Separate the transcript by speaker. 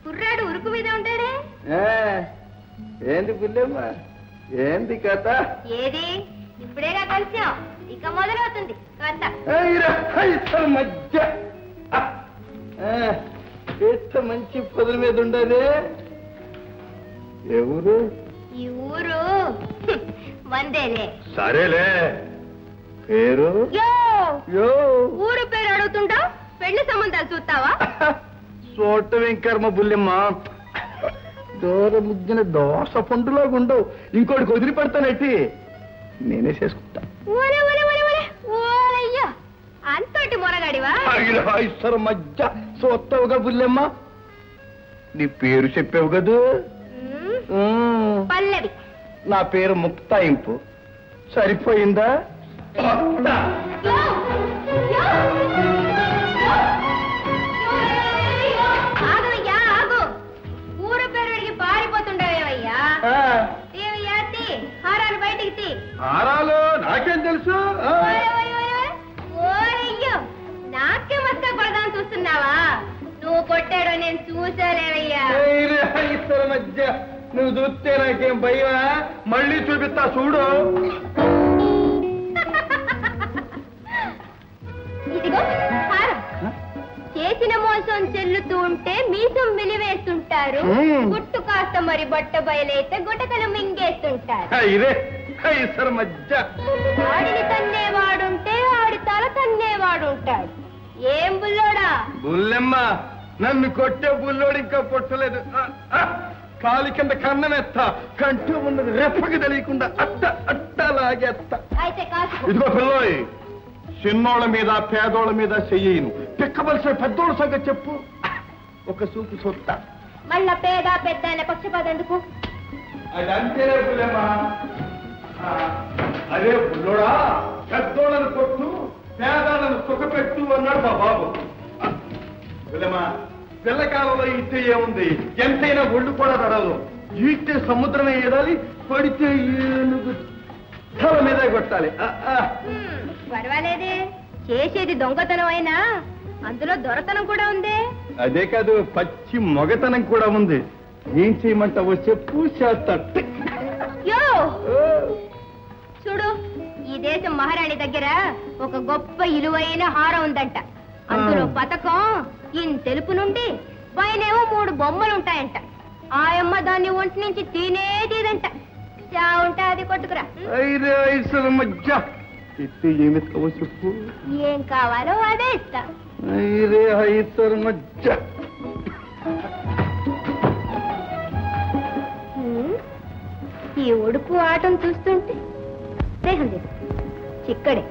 Speaker 1: కుర్రాడు ఉరుకు మీద ఉంటాడే.
Speaker 2: ఏంటి పిల్లమ్మా, ఏంటి కథ?
Speaker 1: ఏది ఇప్పుడేగా కలిసాం, ఇక మొదలవుతుంది కథ.
Speaker 2: మధ్య మంచి పొదల మీద ఉండదే. ఎవరు?
Speaker 1: ఈ ఊరు మందేలే.
Speaker 2: సరేలే, పేరు?
Speaker 1: ఊరు పేరు అడుగుతుంటావు, పెళ్లి సంబంధాలు చూస్తావా?
Speaker 2: చూడటం కర్మ బుల్లెమ్మ, దోర ముద్దిన దోస పండులాగా ఉండవు. ఇంకోటి వదిలిపెడతానట్టి నేనే చేసుకుంటా.
Speaker 1: అంతటి మొరగాడివా?
Speaker 2: మధ్య చూస్తావుగా బుల్లెమ్మ, నీ పేరు చెప్పావు కదూ?
Speaker 1: పల్లవి.
Speaker 2: నా పేరు ముక్తాయింపు. సరిపోయిందా?
Speaker 1: ఆగవయ్యా, ఆగు. ఊరు పేరు అడిగి పారిపోతుండేవయ్యా. హారాలు బయటికి తీ.
Speaker 2: హారాలు నాకేం తెలుసు?
Speaker 1: ఓరయ్యో, నాకే మస్కా కొడదాని చూస్తున్నావా? నువ్వు కొట్టాడో నేను చూసాలేవయ్యా.
Speaker 2: మధ్య నువ్వు చూస్తే నాకేం భయమా? మళ్ళీ చూపిస్తా చూడు.
Speaker 1: ఇదిగో హారం. చేసిన మోసం చెల్లుతూ ఉంటే మీసం మిలివేస్తుంటారు, గుట్టు కాస్త మరి బట్ట బయలైతే గుటకలు మింగేస్తుంటారు.
Speaker 2: ఇదే మధ్య.
Speaker 1: ఆడిని తన్నేవాడుంటే ఆడి తల తన్నేవాడుంటాడు. ఏం బుల్లోడా?
Speaker 2: బుల్లెమ్మ, నన్ను కొట్టే బుల్లోడు ఇంకా పుట్టలేదు. కాలి కింద కన్నమెత్తా, కంటూ ఉన్నది రెప్పకి తెలియకుండా అట్ట అట్టలాగేస్తా.
Speaker 1: అయితే కాదు.
Speaker 2: ఇదిగో పిల్లోయ్, చిన్నోళ్ళ మీద పేదోళ్ళ మీద చెయ్యను. పిక్కవలసిన పెద్దోళ్ళ సంగతి చెప్పు, ఒక చూపు చూస్తా.
Speaker 1: మళ్ళా పేద పెద్ద అనే పక్షపాతం ఎందుకు?
Speaker 2: అది అంతేనే బుల్లెమ్మ. అదే బుల్లోడా, పెద్దోళ్ళను కొట్టు, పేదాలను సుఖపెట్టు అన్నాడు మా బాబు. బుల్లెమ్మ, పిల్లకాలంలో ఇస్తే ఏముంది, ఎంతైనా ఒళ్ళు కూడా తడదు. ఈస్తే సముద్రమే ఏడాలి, పడితే ఏనుగు తల మీద కొట్టాలి.
Speaker 1: పర్వాలేదే, చేసేది దొంగతనం అయినా అందులో దొరతనం కూడా ఉంది.
Speaker 2: అదే కాదు, పచ్చి మొగతనం కూడా ఉంది. ఏం చేయమంటావో చెప్పు, చేస్తా.
Speaker 1: చూడు, ఈ దేశం మహారాణి దగ్గర ఒక గొప్ప ఇలువైన హారం ఉందంట. అందులో పథకం తెలుపు నుండి పైనేమో 3 బొమ్మలుంటాయంట. ఆయమ్మ దాన్ని ఒంటి నుంచి తినేదంట. చావుంటే అది కొట్టుకురా.
Speaker 2: మధ్య ఏమిస్తావో చెప్పు.
Speaker 1: ఏం కావాలో అదే ఇస్తా.
Speaker 2: మధ్య
Speaker 1: ఈ ఒడుపు ఆటం చూస్తుంటే చిక్కడే.